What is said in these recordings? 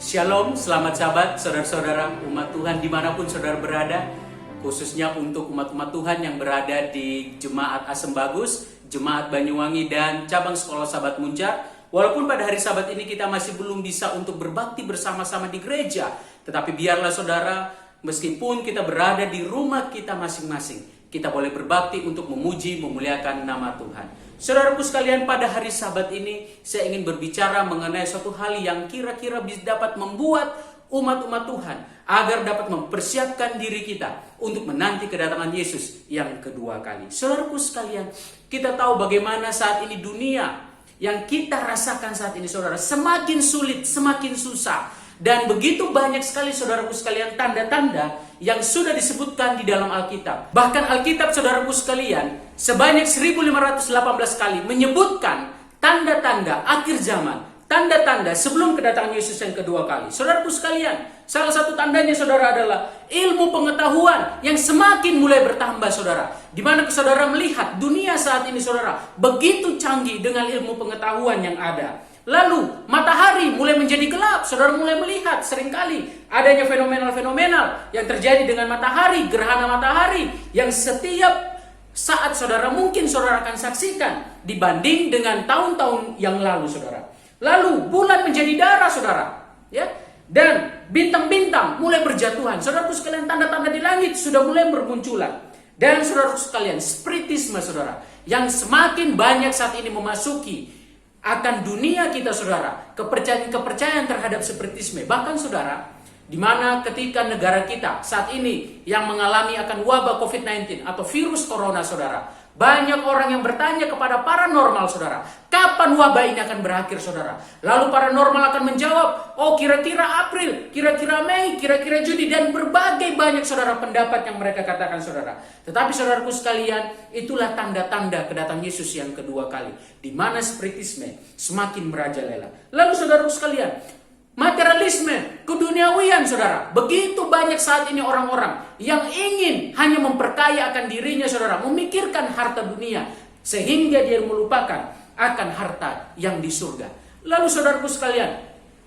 Shalom, selamat sahabat, saudara-saudara, umat Tuhan dimanapun saudara berada, khususnya untuk umat-umat Tuhan yang berada di Jemaat Asem Bagus, Jemaat Banyuwangi, dan cabang sekolah Sahabat Muncar. Walaupun pada hari Sabat ini kita masih belum bisa untuk berbakti bersama-sama di gereja, tetapi biarlah saudara, meskipun kita berada di rumah kita masing-masing, kita boleh berbakti untuk memuji, memuliakan nama Tuhan. Saudaraku sekalian, pada hari Sabat ini saya ingin berbicara mengenai suatu hal yang kira-kira bisa dapat membuat umat-umat Tuhan agar dapat mempersiapkan diri kita untuk menanti kedatangan Yesus yang kedua kali. Saudaraku sekalian, kita tahu bagaimana saat ini dunia yang kita rasakan saat ini, saudara, semakin sulit, semakin susah. Dan begitu banyak sekali saudaraku sekalian tanda-tanda yang sudah disebutkan di dalam Alkitab. Bahkan Alkitab saudaraku sekalian sebanyak 1518 kali menyebutkan tanda-tanda akhir zaman, tanda-tanda sebelum kedatangan Yesus yang kedua kali. Saudaraku sekalian, salah satu tandanya saudara adalah ilmu pengetahuan yang semakin mulai bertambah saudara. Di mana saudara melihat dunia saat ini saudara begitu canggih dengan ilmu pengetahuan yang ada. Lalu matahari mulai menjadi gelap. Saudara mulai melihat seringkali adanya fenomenal-fenomenal yang terjadi dengan matahari, gerhana matahari yang setiap saat saudara mungkin saudara akan saksikan dibanding dengan tahun-tahun yang lalu saudara. Lalu bulan menjadi darah saudara, ya. Dan bintang-bintang mulai berjatuhan. Saudaraku sekalian, tanda-tanda di langit sudah mulai bermunculan. Dan saudaraku sekalian, spiritisme saudara yang semakin banyak saat ini memasuki akan dunia kita saudara, kepercayaan terhadap spiritisme. Bahkan saudara, di mana ketika negara kita saat ini yang mengalami akan wabah COVID-19 atau virus corona saudara, banyak orang yang bertanya kepada paranormal saudara, kapan wabah ini akan berakhir saudara? Lalu paranormal akan menjawab, oh kira-kira April, kira-kira Mei, kira-kira Juni, dan berbagai banyak saudara pendapat yang mereka katakan saudara. Tetapi saudaraku sekalian, itulah tanda-tanda kedatangan Yesus yang kedua kali, di mana spiritisme semakin merajalela. Lalu saudaraku sekalian, materialisme, keduniawian saudara. Begitu banyak saat ini orang-orang yang ingin hanya memperkaya akan dirinya saudara, memikirkan harta dunia, sehingga dia melupakan akan harta yang di surga. Lalu saudaraku sekalian,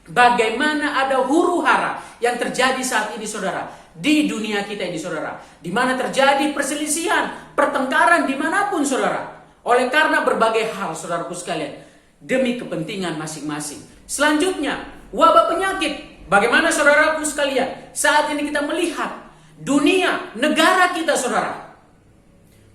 bagaimana ada huru hara yang terjadi saat ini saudara, di dunia kita ini saudara, di mana terjadi perselisihan, pertengkaran dimanapun saudara, oleh karena berbagai hal saudaraku sekalian, demi kepentingan masing-masing. Selanjutnya, wabah penyakit. Bagaimana saudaraku sekalian, saat ini kita melihat dunia, negara kita saudara,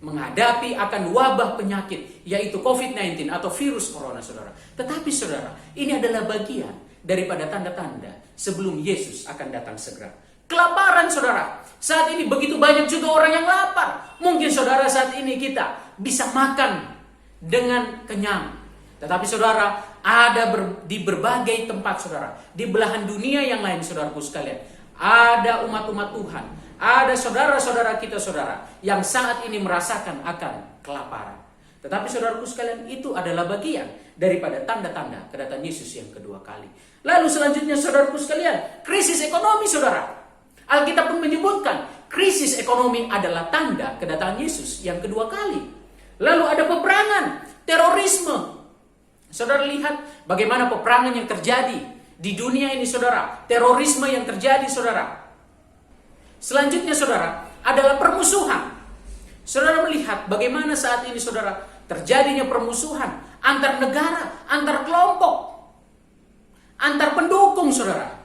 menghadapi akan wabah penyakit, yaitu COVID-19 atau virus corona saudara. Tetapi saudara, ini adalah bagian daripada tanda-tanda sebelum Yesus akan datang segera. Kelaparan saudara, saat ini begitu banyak juga orang yang lapar. Mungkin saudara saat ini kita bisa makan dengan kenyang. Tetapi saudara, ada di berbagai tempat saudara, di belahan dunia yang lain saudaraku sekalian, ada umat-umat Tuhan, ada saudara-saudara kita saudara yang saat ini merasakan akan kelaparan. Tetapi saudaraku sekalian, itu adalah bagian daripada tanda-tanda kedatangan Yesus yang kedua kali. Lalu selanjutnya saudaraku sekalian, krisis ekonomi saudara. Alkitab pun menyebutkan krisis ekonomi adalah tanda kedatangan Yesus yang kedua kali. Lalu ada peperangan, terorisme. Saudara lihat bagaimana peperangan yang terjadi di dunia ini saudara, terorisme yang terjadi saudara. Selanjutnya saudara, adalah permusuhan. Saudara melihat bagaimana saat ini saudara, terjadinya permusuhan antar negara, antar kelompok, antar pendukung saudara.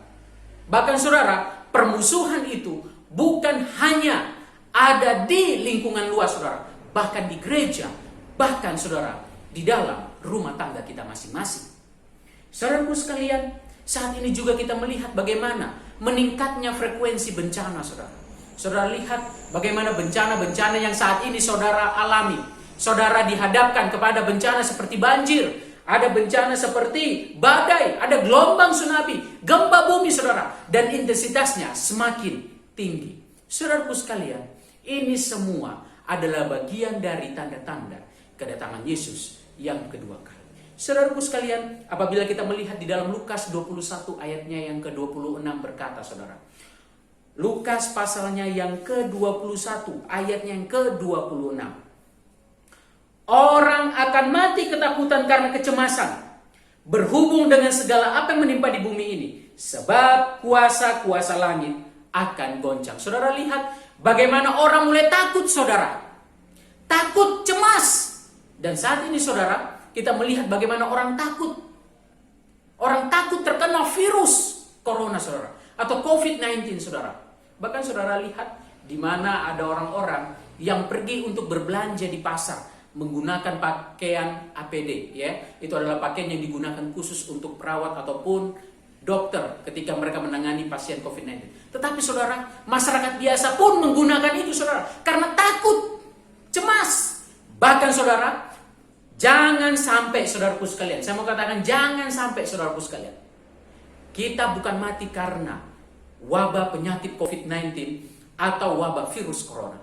Bahkan saudara, permusuhan itu bukan hanya ada di lingkungan luas saudara, bahkan di gereja, bahkan saudara, di dalam rumah tangga kita masing-masing. Saudaraku sekalian, saat ini juga kita melihat bagaimana meningkatnya frekuensi bencana saudara. Saudara lihat bagaimana bencana-bencana yang saat ini saudara alami. Saudara dihadapkan kepada bencana seperti banjir, ada bencana seperti badai, ada gelombang tsunami, gempa bumi saudara, dan intensitasnya semakin tinggi. Saudaraku sekalian, ini semua adalah bagian dari tanda-tanda kedatangan Yesus yang kedua kali. Saudaraku sekalian, apabila kita melihat di dalam Lukas 21 ayatnya yang ke-26 berkata saudara, Lukas pasalnya yang ke-21 ayatnya yang ke-26, orang akan mati ketakutan karena kecemasan, berhubung dengan segala apa yang menimpa di bumi ini, sebab kuasa-kuasa langit akan goncang. Saudara lihat bagaimana orang mulai takut, saudara. Takut, cemas. Dan saat ini saudara, kita melihat bagaimana orang takut. Orang takut terkena virus corona, saudara, atau COVID-19, saudara. Bahkan saudara lihat di mana ada orang-orang yang pergi untuk berbelanja di pasar menggunakan pakaian APD, ya. Itu adalah pakaian yang digunakan khusus untuk perawat ataupun dokter ketika mereka menangani pasien COVID-19. Tetapi saudara, masyarakat biasa pun menggunakan itu, saudara, karena takut, cemas. Bahkan saudara, jangan sampai, saudaraku sekalian, saya mau katakan jangan sampai, saudaraku sekalian, kita bukan mati karena wabah penyakit COVID-19 atau wabah virus corona.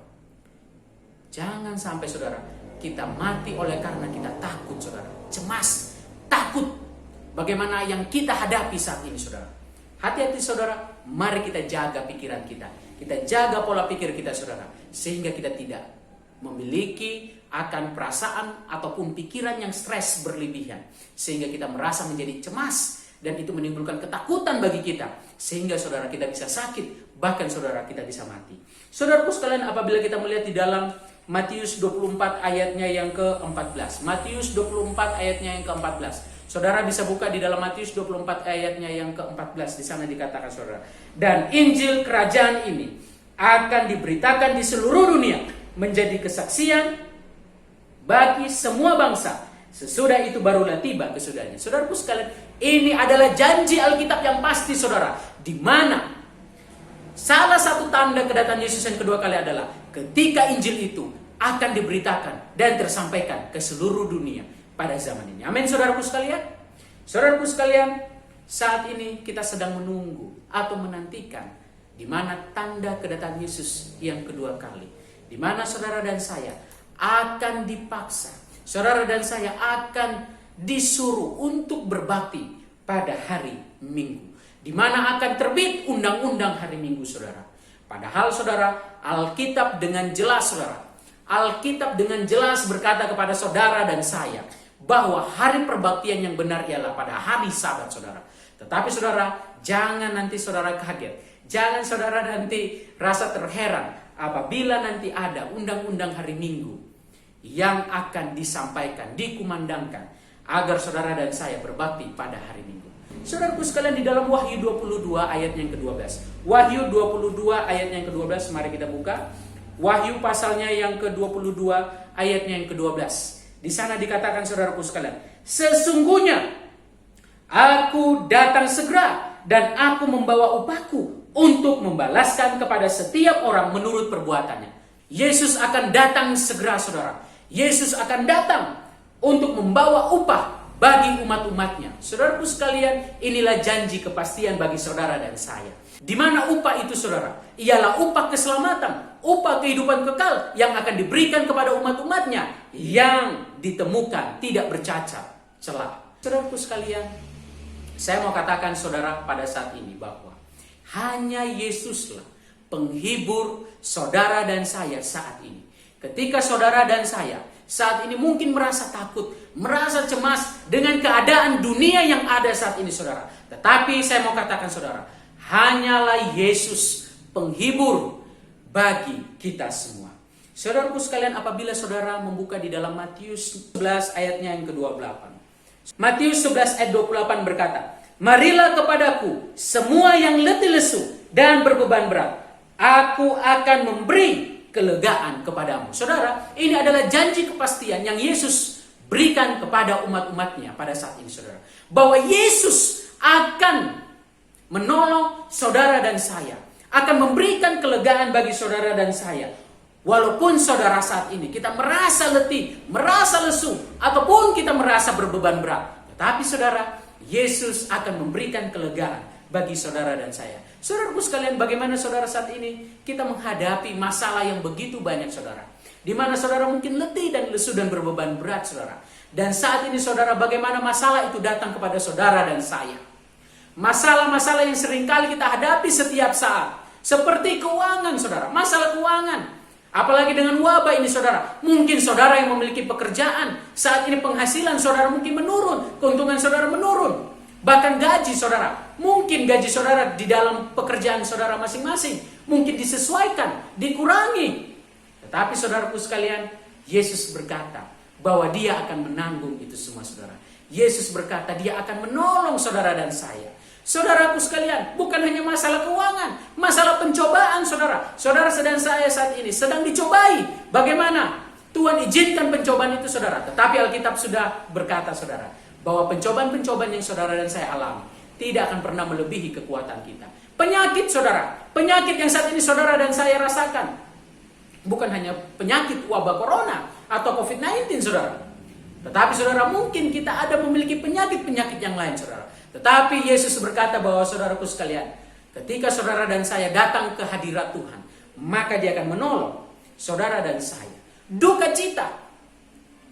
Jangan sampai, saudara, kita mati oleh karena kita takut, saudara. Cemas, takut. Bagaimana yang kita hadapi saat ini, saudara. Hati-hati, saudara. Mari kita jaga pikiran kita. Kita jaga pola pikir kita, saudara. Sehingga kita tidak memiliki akan perasaan ataupun pikiran yang stres berlebihan, sehingga kita merasa menjadi cemas, dan itu menimbulkan ketakutan bagi kita, sehingga saudara kita bisa sakit, bahkan saudara kita bisa mati. Saudaraku sekalian, apabila kita melihat di dalam Matius 24 ayatnya yang ke-14, Matius 24 ayatnya yang ke-14, saudara bisa buka di dalam Matius 24 ayatnya yang ke-14. Di sana dikatakan, saudara, dan Injil kerajaan ini akan diberitakan di seluruh dunia menjadi kesaksian bagi semua bangsa. Sesudah itu barulah tiba kesudahannya. Saudaraku sekalian, ini adalah janji Alkitab yang pasti, saudara, di mana salah satu tanda kedatangan Yesus yang kedua kali adalah ketika Injil itu akan diberitakan dan tersampaikan ke seluruh dunia pada zaman ini. Amin, saudaraku sekalian. Saudaraku sekalian, saat ini kita sedang menunggu atau menantikan di mana tanda kedatangan Yesus yang kedua kali, di mana saudara dan saya akan dipaksa, saudara dan saya akan disuruh untuk berbakti pada hari Minggu, di mana akan terbit undang-undang hari Minggu, saudara. Padahal saudara, Alkitab dengan jelas, saudara, Alkitab dengan jelas berkata kepada saudara dan saya bahwa hari perbaktian yang benar ialah pada hari Sabat, saudara. Tetapi saudara, jangan nanti saudara kaget, jangan saudara nanti rasa terheran apabila nanti ada undang-undang hari Minggu yang akan disampaikan, dikumandangkan agar saudara dan saya berbakti pada hari Minggu. Saudaraku sekalian, di dalam Wahyu 22 ayat yang ke-12. Wahyu 22 ayat yang ke-12, mari kita buka. Wahyu pasalnya yang ke-22 ayatnya yang ke-12. Di sana dikatakan, saudaraku sekalian, sesungguhnya aku datang segera dan aku membawa upahku untuk membalaskan kepada setiap orang menurut perbuatannya. Yesus akan datang segera, saudara. Yesus akan datang untuk membawa upah bagi umat-umatnya. Saudaraku sekalian, inilah janji kepastian bagi saudara dan saya. Di mana upah itu, saudara? Ialah upah keselamatan, upah kehidupan kekal yang akan diberikan kepada umat-umatnya yang ditemukan tidak bercacat celah. Saudaraku sekalian, saya mau katakan saudara pada saat ini bahwa hanya Yesuslah penghibur saudara dan saya saat ini. Ketika saudara dan saya saat ini mungkin merasa takut, merasa cemas dengan keadaan dunia yang ada saat ini, saudara. Tetapi saya mau katakan, saudara, hanyalah Yesus penghibur bagi kita semua. Saudaraku sekalian, apabila saudara membuka di dalam Matius 11 ayatnya yang ke-28. Matius 11 ayat 28 berkata, marilah kepadaku semua yang letih lesu dan berbeban berat, aku akan memberi kelegaan kepadamu. Saudara, ini adalah janji kepastian yang Yesus berikan kepada umat-umatnya pada saat ini, saudara. Bahwa Yesus akan menolong saudara dan saya, akan memberikan kelegaan bagi saudara dan saya. Walaupun saudara saat ini kita merasa letih, merasa lesu, ataupun kita merasa berbeban berat. Tetapi saudara, Yesus akan memberikan kelegaan bagi saudara dan saya. Saudaraku sekalian, bagaimana saudara saat ini kita menghadapi masalah yang begitu banyak, saudara. Di mana saudara mungkin letih dan lesu dan berbeban berat, saudara. Dan saat ini saudara, bagaimana masalah itu datang kepada saudara dan saya. Masalah-masalah yang seringkali kita hadapi setiap saat. Seperti keuangan, saudara. Masalah keuangan. Apalagi dengan wabah ini, saudara. Mungkin saudara yang memiliki pekerjaan, saat ini penghasilan saudara mungkin menurun, keuntungan saudara menurun. Bahkan gaji saudara, mungkin gaji saudara di dalam pekerjaan saudara masing-masing mungkin disesuaikan, dikurangi. Tetapi saudaraku sekalian, Yesus berkata bahwa dia akan menanggung itu semua saudara. Yesus berkata dia akan menolong saudara dan saya. Saudaraku sekalian, bukan hanya masalah keuangan, masalah pencobaan saudara. Saudara sedang saya saat ini sedang dicobai. Bagaimana? Tuhan izinkan pencobaan itu saudara. Tetapi Alkitab sudah berkata saudara, bahwa pencobaan-pencobaan yang saudara dan saya alami tidak akan pernah melebihi kekuatan kita. Penyakit saudara, penyakit yang saat ini saudara dan saya rasakan, bukan hanya penyakit wabah corona atau COVID-19 saudara. Tetapi saudara, mungkin kita ada memiliki penyakit-penyakit yang lain saudara. Tetapi Yesus berkata bahwa saudaraku sekalian, ketika saudara dan saya datang ke hadirat Tuhan, maka dia akan menolong saudara dan saya. Duka cita.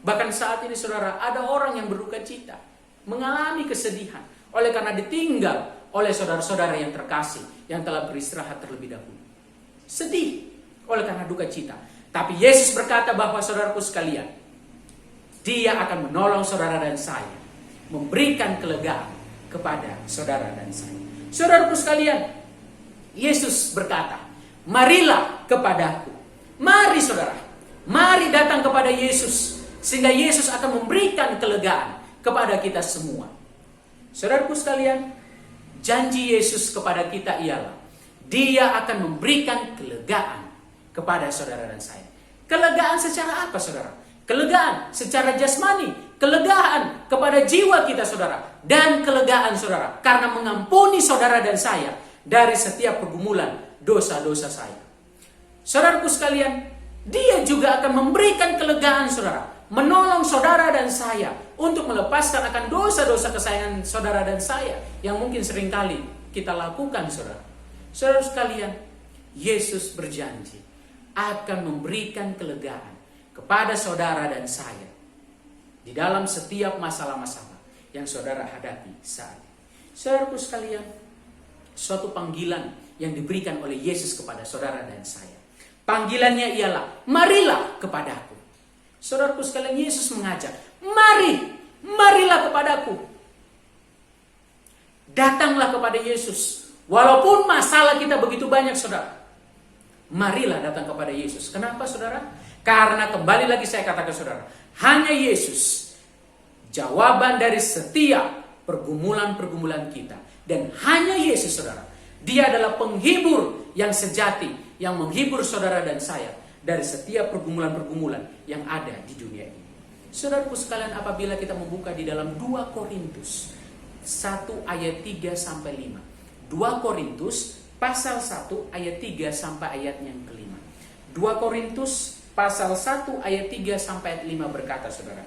Bahkan saat ini saudara, ada orang yang berduka cita, mengalami kesedihan oleh karena ditinggal oleh saudara-saudara yang terkasih, yang telah beristirahat terlebih dahulu. Sedih oleh karena duka cita. Tapi Yesus berkata bahwa saudaraku sekalian, dia akan menolong saudara dan saya, memberikan kelegaan kepada saudara dan saya. Saudaraku sekalian, Yesus berkata, marilah kepadaku. Mari saudara, mari datang kepada Yesus, sehingga Yesus akan memberikan kelegaan kepada kita semua. Saudaraku sekalian, janji Yesus kepada kita ialah dia akan memberikan kelegaan kepada saudara dan saya. Kelegaan secara apa saudara? Kelegaan secara jasmani, kelegaan kepada jiwa kita saudara, dan kelegaan saudara karena mengampuni saudara dan saya dari setiap pergumulan dosa-dosa saya. Saudaraku sekalian, dia juga akan memberikan kelegaan saudara, menolong saudara dan saya untuk melepaskan akan dosa-dosa kesayangan saudara dan saya yang mungkin seringkali kita lakukan saudara. Saudara sekalian, Yesus berjanji akan memberikan kelegaan kepada saudara dan saya di dalam setiap masalah-masalah yang saudara hadapi saat ini. Saudaraku sekalian, suatu panggilan yang diberikan oleh Yesus kepada saudara dan saya. Panggilannya ialah, marilah kepadaku. Saudaraku sekalian, Yesus mengajak, marilah kepadaku. Datanglah kepada Yesus. Walaupun masalah kita begitu banyak saudara, marilah datang kepada Yesus. Kenapa saudara? Karena kembali lagi saya katakan saudara, hanya Yesus jawaban dari setiap pergumulan-pergumulan kita. Dan hanya Yesus saudara, dia adalah penghibur yang sejati, yang menghibur saudara dan saya dari setiap pergumulan-pergumulan yang ada di dunia ini. Saudaraku sekalian, apabila kita membuka di dalam 2 Korintus 1 ayat 3 sampai 5. 2 Korintus pasal 1 ayat 3 sampai ayat yang kelima. 2 Korintus pasal 1 ayat 3 sampai ayat 5 berkata saudara,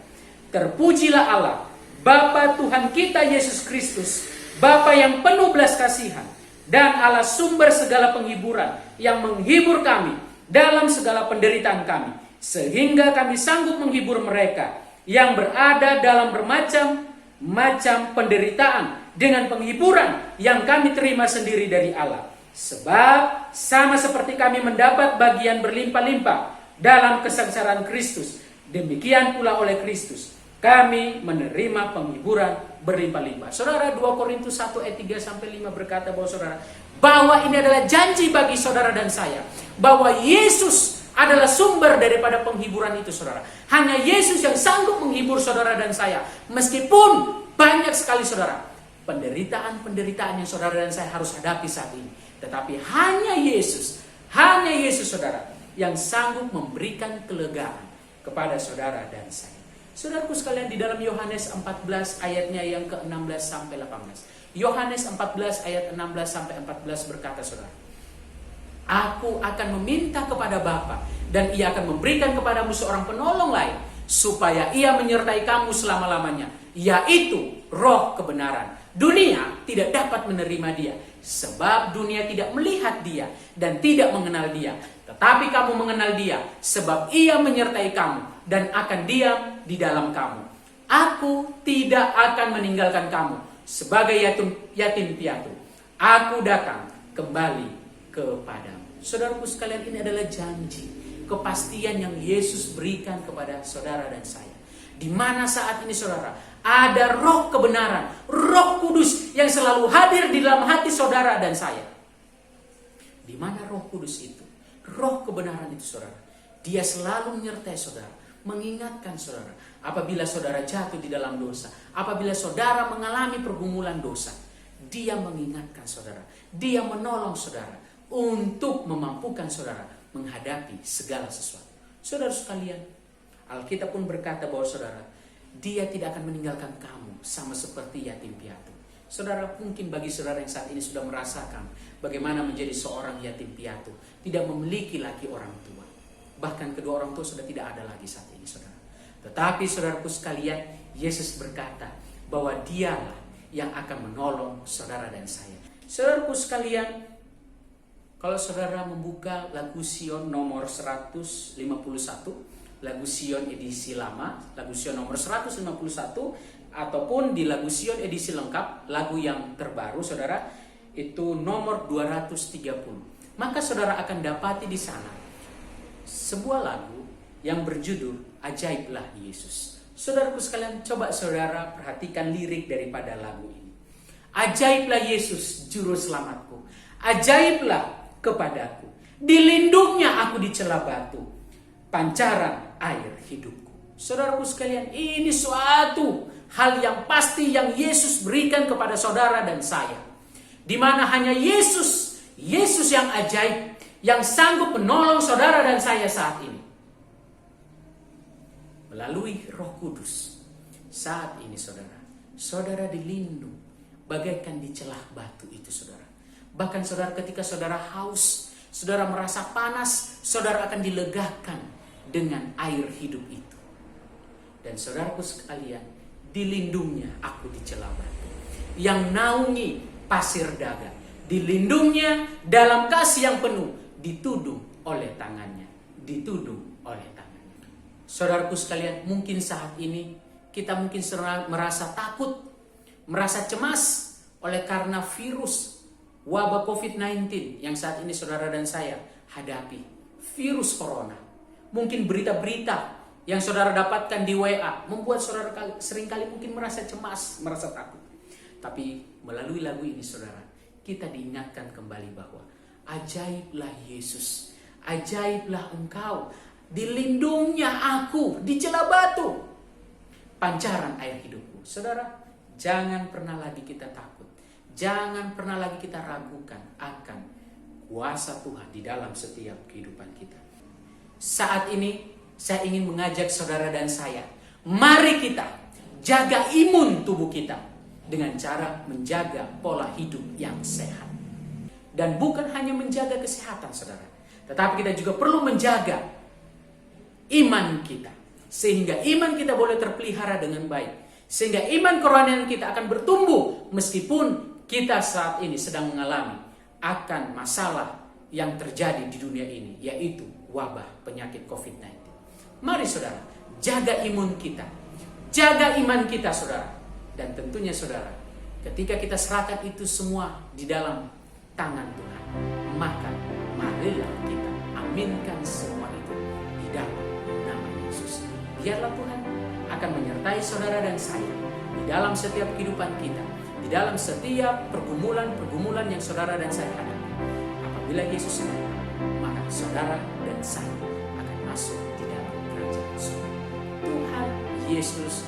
terpujilah Allah, Bapa Tuhan kita Yesus Kristus, Bapa yang penuh belas kasihan, dan Allah sumber segala penghiburan, yang menghibur kami dalam segala penderitaan kami, sehingga kami sanggup menghibur mereka yang berada dalam bermacam-macam penderitaan dengan penghiburan yang kami terima sendiri dari Allah. Sebab sama seperti kami mendapat bagian berlimpah-limpah dalam kesengsaraan Kristus, demikian pula oleh Kristus kami menerima penghiburan berlimpah-limpah. Saudara, 2 Korintus 1 ayat 3 sampai 5 berkata bahwa saudara, bahwa ini adalah janji bagi saudara dan saya, bahwa Yesus adalah sumber daripada penghiburan itu saudara. Hanya Yesus yang sanggup menghibur saudara dan saya. Meskipun banyak sekali saudara penderitaan-penderitaan yang saudara dan saya harus hadapi saat ini, tetapi hanya Yesus saudara yang sanggup memberikan kelegaan kepada saudara dan saya. Saudaraku sekalian, di dalam Yohanes 14 ayatnya yang ke-16 sampai 18. Yohanes 14 ayat 16 sampai 14 berkata saudara, Aku akan meminta kepada Bapa, dan ia akan memberikan kepadamu seorang penolong lain, supaya ia menyertai kamu selama-lamanya, yaitu Roh kebenaran. Dunia tidak dapat menerima dia, sebab dunia tidak melihat dia dan tidak mengenal dia. Tetapi kamu mengenal dia, sebab ia menyertai kamu dan akan diam di dalam kamu. Aku tidak akan meninggalkan kamu sebagai yatim piatu. Aku datang kembali kepadamu. Saudaraku sekalian, ini adalah janji, kepastian yang Yesus berikan kepada saudara dan saya. Di mana saat ini saudara, ada roh kebenaran, Roh Kudus yang selalu hadir di dalam hati saudara dan saya. Di mana Roh Kudus itu, roh kebenaran itu saudara, dia selalu menyertai saudara, mengingatkan saudara apabila saudara jatuh di dalam dosa, apabila saudara mengalami pergumulan dosa. Dia mengingatkan saudara, dia menolong saudara untuk memampukan saudara menghadapi segala sesuatu. Saudara sekalian, Alkitab pun berkata bahwa saudara, dia tidak akan meninggalkan kamu sama seperti yatim piatu. Saudara, mungkin bagi saudara yang saat ini sudah merasakan bagaimana menjadi seorang yatim piatu, tidak memiliki lagi orang tua. Bahkan kedua orang tua sudah tidak ada lagi saat ini saudara. Tetapi saudaraku sekalian, Yesus berkata bahwa dialah yang akan menolong saudara dan saya. Saudaraku sekalian, kalau saudara membuka lagu Sion nomor 151, lagu Sion edisi lama, lagu Sion nomor 151, ataupun di lagu Sion edisi lengkap, lagu yang terbaru saudara, itu nomor 230. Maka saudara akan dapati di sana sebuah lagu yang berjudul Ajaiblah Yesus. Saudaraku sekalian, coba saudara perhatikan lirik daripada lagu ini. Ajaiblah Yesus juru selamatku, ajaiblah kepadaku, dilindungnya aku di celah batu, pancaran air hidupku. Saudaraku sekalian, ini suatu hal yang pasti yang Yesus berikan kepada saudara dan saya, di mana hanya Yesus yang ajaib, yang sanggup menolong saudara dan saya saat ini melalui Roh Kudus. Saat ini saudara dilindung bagaikan di celah batu itu saudara. Bahkan saudara, ketika saudara haus, saudara merasa panas, saudara akan dilegakan dengan air hidup itu. Dan saudaraku sekalian, dilindungnya aku di celah batu, yang naungi pasir daga, dilindungnya dalam kasih yang penuh, ditudung oleh tangannya, ditudung oleh tangannya. Saudaraku sekalian, mungkin saat ini kita mungkin merasa takut, merasa cemas oleh karena virus wabah COVID-19 yang saat ini saudara dan saya hadapi, virus corona. Mungkin berita-berita yang saudara dapatkan di WA membuat saudara seringkali mungkin merasa cemas, merasa takut. Tapi melalui lagu ini saudara, kita diingatkan kembali bahwa ajaiblah Yesus, ajaiblah engkau, dilindungnya aku di celah batu, pancaran air hidupku. Saudara, jangan pernah lagi kita takut, jangan pernah lagi kita ragukan akan kuasa Tuhan di dalam setiap kehidupan kita. Saat ini saya ingin mengajak saudara dan saya, mari kita jaga imun tubuh kita dengan cara menjaga pola hidup yang sehat. Dan bukan hanya menjaga kesehatan saudara, tetapi kita juga perlu menjaga iman kita, sehingga iman kita boleh terpelihara dengan baik, sehingga iman kerohanian kita akan bertumbuh meskipun kita saat ini sedang mengalami akan masalah yang terjadi di dunia ini, yaitu wabah penyakit COVID-19. Mari saudara, jaga imun kita, jaga iman kita saudara. Dan tentunya saudara, ketika kita serahkan itu semua di dalam tangan Tuhan, maka marilah kita aminkan semua itu di dalam nama Yesus. Biarlah Tuhan akan menyertai saudara dan saya di dalam setiap kehidupan kita, di dalam setiap pergumulan yang saudara dan saya hadapi. Apabila Yesus datang, maka saudara dan saya akan masuk di dalam kerajaan surga. Tuhan Yesus